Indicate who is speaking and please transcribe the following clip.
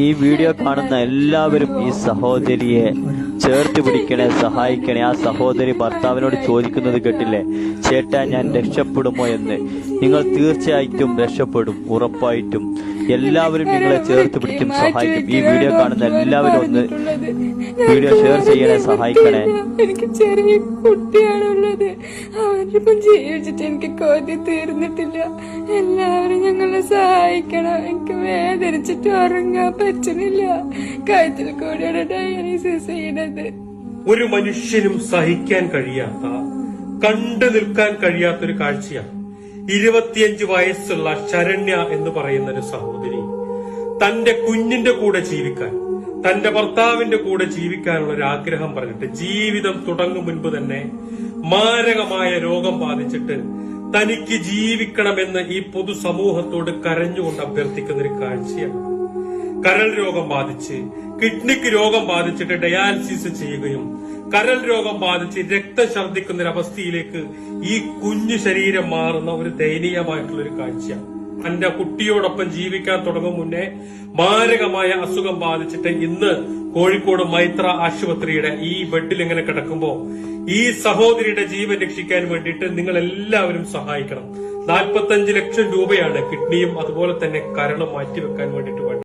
Speaker 1: ഈ വീഡിയോ കാണുന്ന എല്ലാവരും ഈ സഹോദരിയെ ചേർത്ത് പിടിക്കണേ, സഹായിക്കണേ. ആ സഹോദരി ഭർത്താവിനോട് ചോദിക്കുന്നത് കേട്ടില്ലേ, ചേട്ടാ ഞാൻ രക്ഷപ്പെടുമോ എന്ന്. നിങ്ങൾ തീർച്ചയായിട്ടും രക്ഷപ്പെടും, ഉറപ്പായിട്ടും. എല്ലാവരും നിങ്ങളെ ചേർത്ത് പിടിക്കും, സഹായിക്കും. ഈ വീഡിയോ കാണുന്ന എല്ലാവരും ഒന്ന് വീഡിയോ ഷെയർ ചെയ്യണേ, സഹായിക്കണേ.
Speaker 2: എനിക്ക് ചെറിയ കുട്ടിയാണുള്ളത്, അവരിപ്പം ജീവിച്ചിട്ട് എനിക്ക് കൊതി തീർന്നിട്ടില്ല. എല്ലാവരും ഞങ്ങളെ സഹായിക്കണം. എനിക്ക് വേദനിച്ചിട്ട് ഉറങ്ങാൻ പറ്റുന്നില്ല. കഴുത്തിൽ കൂടിയാണ് ഡയാലിസിസ് ചെയ്യണത്.
Speaker 3: ഒരു മനുഷ്യനും സഹിക്കാൻ കഴിയാത്ത, കണ്ടു നിൽക്കാൻ കഴിയാത്തൊരു കാഴ്ചയാണ് 25 വയസ്സുള്ള ശരണ്യ എന്ന് പറയുന്ന ഒരു സഹോദരി തന്റെ കുഞ്ഞിന്റെ കൂടെ ജീവിക്കാൻ, തന്റെ ഭർത്താവിന്റെ കൂടെ ജീവിക്കാനുള്ള ഒരു ആഗ്രഹം പറഞ്ഞിട്ട് ജീവിതം തുടങ്ങും മുൻപ് തന്നെ മാരകമായ രോഗം ബാധിച്ചിട്ട് തനിക്ക് ജീവിക്കണമെന്ന് ഈ പൊതുസമൂഹത്തോട് കരഞ്ഞുകൊണ്ട് അഭ്യർത്ഥിക്കുന്ന ഒരു കാഴ്ചയാണ്. കരൾ രോഗം ബാധിച്ച്, കിഡ്നിക്ക് രോഗം ബാധിച്ചിട്ട് ഡയാലിസിസ് ചെയ്യുകയും കരൾ രോഗം ബാധിച്ച് രക്തം ഛർദ്ദിക്കുന്ന ഒരു അവസ്ഥയിലേക്ക് ഈ കുഞ്ഞു ശരീരം മാറുന്ന ഒരു ദയനീയമായിട്ടുള്ള ഒരു കാഴ്ചയാണ്. തന്റെ കുട്ടിയോടൊപ്പം ജീവിക്കാൻ തുടങ്ങും മുന്നേ മാരകമായ അസുഖം ബാധിച്ചിട്ട് ഇന്ന് കോഴിക്കോട് മൈത്ര ആശുപത്രിയുടെ ഈ ബെഡിൽ ഇങ്ങനെ കിടക്കുമ്പോ ഈ സഹോദരിയുടെ ജീവൻ രക്ഷിക്കാൻ വേണ്ടിയിട്ട് നിങ്ങൾ എല്ലാവരും സഹായിക്കണം. 45 ലക്ഷം രൂപയാണ് കിഡ്നിയും അതുപോലെ തന്നെ കരളും മാറ്റിവെക്കാൻ വേണ്ടിയിട്ട്